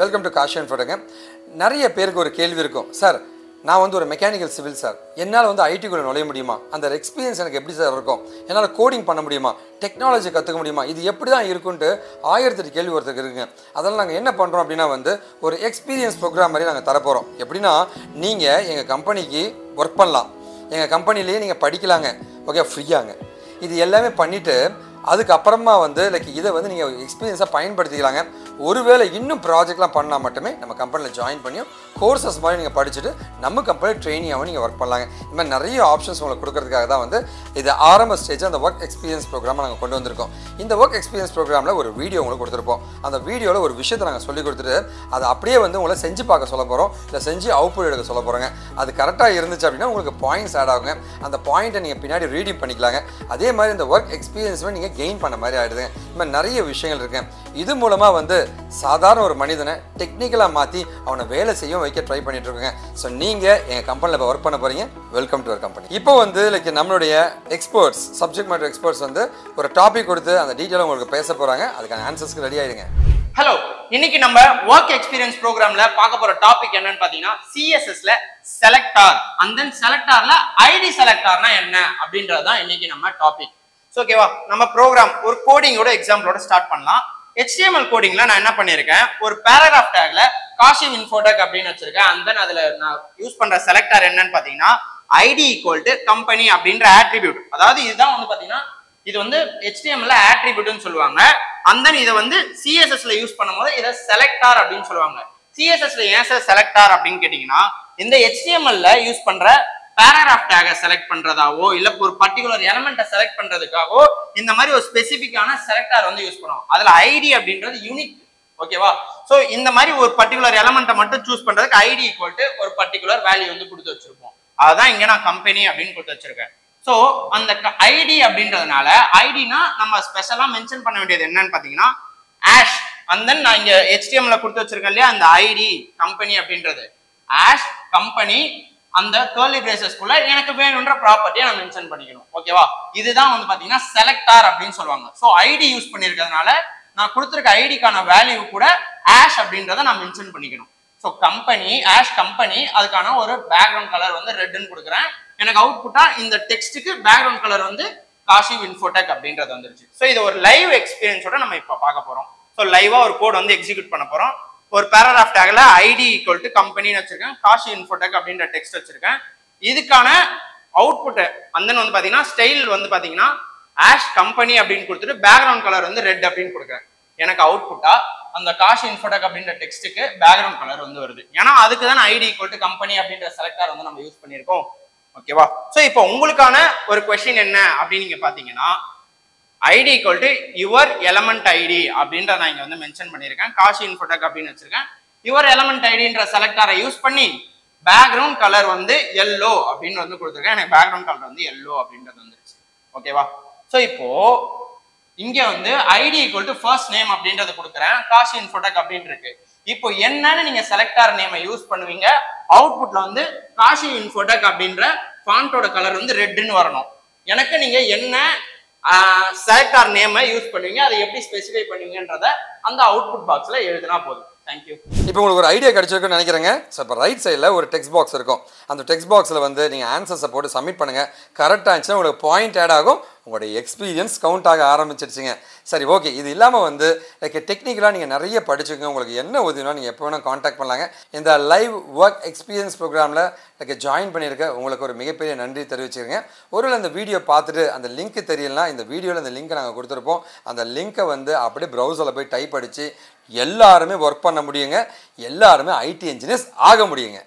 Welcome to Cauchy Infotech. நிறைய பேருக்கு ஒரு கேள்வி இருக்கும், சார் நான் வந்து ஒரு மெக்கானிக்கல் சிவில் சார், என்னால் வந்து ஐடிக்குள்ளே நுழைய முடியுமா, அந்த எக்ஸ்பீரியன்ஸ் எனக்கு எப்படி சார் இருக்கும், என்னால் கோடிங் பண்ண முடியுமா, டெக்னாலஜி கற்றுக்க முடியுமா, இது எப்படி தான் இருக்குன்ட்டு 1008 கேள்வி ஒருத்தருக்கு இருக்குங்க. அதெல்லாம் நாங்கள் என்ன பண்ணுறோம் அப்படின்னா வந்து ஒரு எக்ஸ்பீரியன்ஸ் ப்ரோக்ராம் மாதிரி நாங்கள் தரப்போகிறோம். எப்படின்னா நீங்கள் எங்கள் கம்பெனிக்கு ஒர்க் பண்ணலாம், எங்கள் கம்பெனிலேயே நீங்கள் படிக்கலாங்க, ஓகே, ஃப்ரீயாங்க. இது எல்லாமே பண்ணிவிட்டு அதுக்கப்புறமா வந்து இதை வந்து நீங்கள் எக்ஸ்பீரியன்ஸாக பயன்படுத்திக்கலாங்க. ஒருவேளை இன்னும் ப்ராஜெக்ட்லாம் பண்ணால் மட்டுமே நம்ம கம்பெனியில் ஜாயின் பண்ணியும் கோர்சஸ் மாதிரி நீங்கள் படிச்சுட்டு நம்ம கம்பெனியில் ட்ரெயினியாகவும் நீங்கள் ஒர்க் பண்ணலாங்க. இந்த மாதிரி நிறைய ஆப்ஷன்ஸ் உங்களுக்கு கொடுக்கறதுக்காக தான் வந்து இது ஆரம்ப ஸ்டேஜ் அந்த ஒர்க் எக்ஸ்பீரியன்ஸ் ப்ரோக்ராமை நாங்கள் கொண்டு வந்திருக்கோம். இந்த ஒர்க் எக்ஸ்பீரியன்ஸ் ப்ரோக்ராமில் ஒரு வீடியோ உங்களுக்கு கொடுத்துருப்போம். அந்த வீடியோவில் ஒரு விஷயத்தை நாங்கள் சொல்லி கொடுத்துட்டு அதை அப்படியே வந்து உங்களை செஞ்சு பார்க்க சொல்ல போகிறோம், இல்லை செஞ்சு அவுட்புட் எடுக்க சொல்ல போகிறோங்க. அது கரெக்டாக இருந்துச்சு அப்படின்னா உங்களுக்கு பாயிண்ட்ஸ் ஆட் ஆகுங்க. அந்த பாயிண்ட்டை நீங்கள் பின்னாடி ரீடிங் பண்ணிக்கலாங்க. அதே மாதிரி இந்த ஒர்க் எக்ஸ்பீரியன்ஸுமே நீங்கள் கெயின் பண்ண மாதிரி ஆகிடுதுங்க. இந்த மாதிரி நிறைய விஷயங்கள் இருக்கு. இது மூலமாக வந்து சாதாரண ஒரு மனிதனை டெக்னிக்கலாக மாற்றி அவனை வேலை செய்ய வைக்க ட்ரை பண்ணிட்டு இருக்கோங்க. ஸோ நீங்கள் எங்கள் கம்பெனியில் இப்போ ஒர்க் பண்ண போகிறீங்க, வெல்கம் டு அவர் கம்பெனி. இப்போ வந்து நம்மளுடைய எக்ஸ்பர்ட்ஸ், சப்ஜெக்ட் மேட்டர் எக்ஸ்பர்ட்ஸ் வந்து ஒரு டாபிக் கொடுத்து அந்த டீட்டெயிலாக உங்களுக்கு பேச போகிறாங்க. அதுக்கான ஆன்சர்ஸ்க்கு ரெடி ஆகிடுங்க. ஹலோ, இன்னைக்கு நம்ம ஒர்க் எக்ஸ்பீரியன்ஸ் ப்ரோக்ராம்ல பார்க்க போற டாபிக் என்னன்னு பாத்தீங்கன்னா சிஎஸ்எஸ்ல செலக்டார் அண்ட் தென் செலக்டார்ல ஐடி செலக்டார்னா என்ன அப்படின்றது தான் இன்னைக்கு நம்ம டாபிக். ஓகேவா, நம்ம ப்ரோக்ராம் ஒரு கோடிங்கோட எக்ஸாம்பிளோட ஸ்டார்ட் பண்ணலாம். HTML கோடிங்ல நான் என்ன பண்ணிருக்கேன், ஒரு பேராகிராஃப் டேக்ல காஷி இன்ஃபோடெக் அப்படின்னு வச்சிருக்கேன். அண்ட் தென் அதுல நான் யூஸ் பண்ற செலக்டார் என்னன்னு பாத்தீங்கன்னா ஐடி ஈக்குவல் டு கம்பெனி அப்படின்ற ஆட்ரிபியூட். அதாவது இதுதான் வந்து பாத்தீங்கன்னா இது வந்து HTML ஆட்ரிபியூட்னு சொல்லுவாங்க. அண்ட் தென் இதை வந்து சிஎஸ்எஸ்ல யூஸ் பண்ணும்போது இதை செலக்டார் அப்படின்னு சொல்லுவாங்க. சிஎஸ்எஸ்ல ஏன் சார் செலக்டார் அப்படின்னு கேட்டீங்கன்னா இந்த HTML யூஸ் பண்ற பேராகிராஃப் டேகை செலக்ட் பண்றதாவோ இல்ல ஒரு பர்டிகுலர் எலமெண்ட்டை செலக்ட் பண்றதுக்காகவோ இந்த மாதிரி ஒரு ஸ்பெசிபிக்கான செலக்டார் வந்து யூஸ் பண்ணுவோம். அதுல ஐடி அப்படின்றது யூனிக். ஓகேவா, சோ இந்த மாதிரி ஒரு பர்டிகுலர் எலமெண்ட்டை மட்டும் சூஸ் பண்றதுக்கு ஐடி ஈக்குவல் டு ஒரு பர்டிகுலர் வேல்யூ வந்து கொடுத்து வச்சிருப்போம். அதுதான் இங்க நான் கம்பெனி அப்படின்னு கொடுத்து வச்சிருக்கேன். ஸோ அந்த ஐடி அப்படின்றதுனால ஐடினா நம்ம ஸ்பெஷலா மென்ஷன் பண்ண வேண்டியது என்னன்னு பாத்தீங்கன்னா ஆஷ். அண்ட் தென் நான் இங்க HTML கொடுத்து வச்சிருக்கேன் இல்லையா, அந்த ஐடி கம்பெனி அப்படின்றது ஆஷ் கம்பெனி அந்த கர்லி பிரேசஸ்க்குள்ள எனக்கு வேணும்ன்ற ப்ராப்பர்ட்டியை நான் மென்ஷன் பண்ணிக்கணும். ஓகேவா, இதுதான் வந்து பாத்தீங்கன்னா செலக்டார் அப்படின்னு சொல்லுவாங்க. ஸோ ஐடி யூஸ் பண்ணிருக்கிறதுனால நான் கொடுத்துருக்க ஐடிக்கான வேல்யூ கூட ஆஷ் அப்படின்றத நான் மென்ஷன் பண்ணிக்கணும். ஸோ கம்பெனி ஆஷ் கம்பெனி, அதுக்கான ஒரு பேக்ரவுண்ட் கலர் வந்து ரெட்னு கொடுக்குறேன். எனக்கு அவுட்புட்டா இந்த டெக்ஸ்ட்டுக்கு பேக்ரவுண்ட் கலர் வந்து காஷி இன்ஃபோடெக் அப்படின்றது வந்துருச்சு. ஸோ இது ஒரு லைவ் எக்ஸ்பீரியன்ஸோட நம்ம இப்போ பார்க்க போறோம். ஸோ லைவா ஒரு கோட் வந்து எக்ஸிக்யூட் பண்ண போறோம். ஒரு பேராகிராஃப் டேக்ல ஐடி ஈக்குவல் டு கம்பெனின்னு வச்சிருக்கேன், காஷி இன்ஃபோடெக் அப்படின்ற டெக்ஸ்ட் வச்சிருக்கேன். இதுக்கான அவுட்புட் அண்ட் வந்து பாத்தீங்கன்னா ஸ்டைல் வந்து பாத்தீங்கன்னா ஆஷ் கம்பெனி அப்படின்னு கொடுத்துட்டு பேக்ரவுண்ட் கலர் வந்து ரெட் அப்படின்னு கொடுக்குறேன். எனக்கு அவுட்புட்டா அந்த காஷி இன்ஃபோடெக் அப்படின்ற டெக்ஸ்ட்டுக்கு பேக்ரவுண்ட் கலர் வந்து வருது. ஏன்னா அதுக்கு தான் ஐடி ஈக்குவல் டு கம்பெனி அப்படின்ற செலக்டார் வந்து நம்ம யூஸ் பண்ணியிருக்கோம். ஓகேவா, சோ இப்போ உங்களுக்கான ஒரு கொஸ்டின் என்ன அப்படின்னு நீங்க பாத்தீங்கன்னா ID equal to your element ID அப்படின்ற நான் இங்க வந்து மென்ஷன் பண்ணியிருக்கேன். காஷி இன்ஃபோடெக் அப்படின்னு வச்சிருக்கேன். யுவர் எலமெண்ட் ஐடின்ற செலக்டாரை யூஸ் பண்ணி பேக்ரவுண்ட் கலர் வந்து எல்லோ அப்படின்னு வந்து கொடுத்துருக்கேன். எனக்கு பேக்ரவுண்ட் கலர் வந்து எல்லோ அப்படின்றது வந்துருச்சு. ஓகேவா, சோ இப்போ இங்க வந்து ID equal to first name அப்படின்றது கொடுக்குறேன், காஷி இன்ஃபோடெக் அப்படின்னு இருக்கு. இப்போ என்னன்னு நீங்க செலக்டார் நேமை யூஸ் பண்ணுவீங்க, அவுட்புட்ல வந்து காஷி இன்ஃபோடெக் அப்படின்ற ஃபாண்டோட கலர் வந்து ரெட்னு வரணும். எனக்கு நீங்க என்ன செலக்டார் நேமை யூஸ் பண்ணுவீங்க, அதை எப்படி ஸ்பெசிஃபை பண்ணுவீங்கன்றத அந்த அவுட்புட் பாக்ஸ்ல எழுதினா போதும். தேங்க்யூ. இப்போ உங்களுக்கு ஒரு ஐடியா கிடைச்சிருக்குன்னு நினைக்கிறேங்க. ஸோ இப்போ ரைட் சைடில் ஒரு டெக்ஸ்ட் பாக்ஸ் இருக்கும். அந்த டெக்ஸ்ட் பாக்ஸில் வந்து நீங்கள் ஆன்சர்ஸை போட்டு சப்மிட் பண்ணுங்கள். கரெக்டாக இருந்துச்சுன்னா உங்களுக்கு பாயிண்ட் ஆட் ஆகும், உங்களுடைய எக்ஸ்பீரியன்ஸ் கவுண்ட் ஆக ஆரம்பிச்சிருச்சுங்க. சரி, ஓகே, இது இல்லாமல் வந்து டெக்னிக்கலாக நீங்கள் நிறைய படிச்சுக்கோங்க. உங்களுக்கு என்ன உதவினா நீங்கள் எப்போ வேணால் காண்டாக்ட் பண்ணலாங்க. இந்த லைவ் ஒர்க் எக்ஸ்பீரியன்ஸ் ப்ரோக்ராமில் ஜாயின் பண்ணியிருக்க உங்களுக்கு ஒரு மிகப்பெரிய நன்றி தெரிவிச்சுக்கிறேங்க. ஒருவேளை இந்த வீடியோ பார்த்துட்டு அந்த லிங்க் தெரியலனா இந்த வீடியோவில் அந்த லிங்க்கை நாங்கள் கொடுத்துருப்போம். அந்த லிங்க்கை வந்து அப்படியே ப்ரௌசரில் போய் டைப் அடித்து எல்லாருமே ஒர்க் பண்ண முடியுங்க. எல்லாருமே ஐடி இன்ஜினியர்ஸ் ஆக முடியுங்க.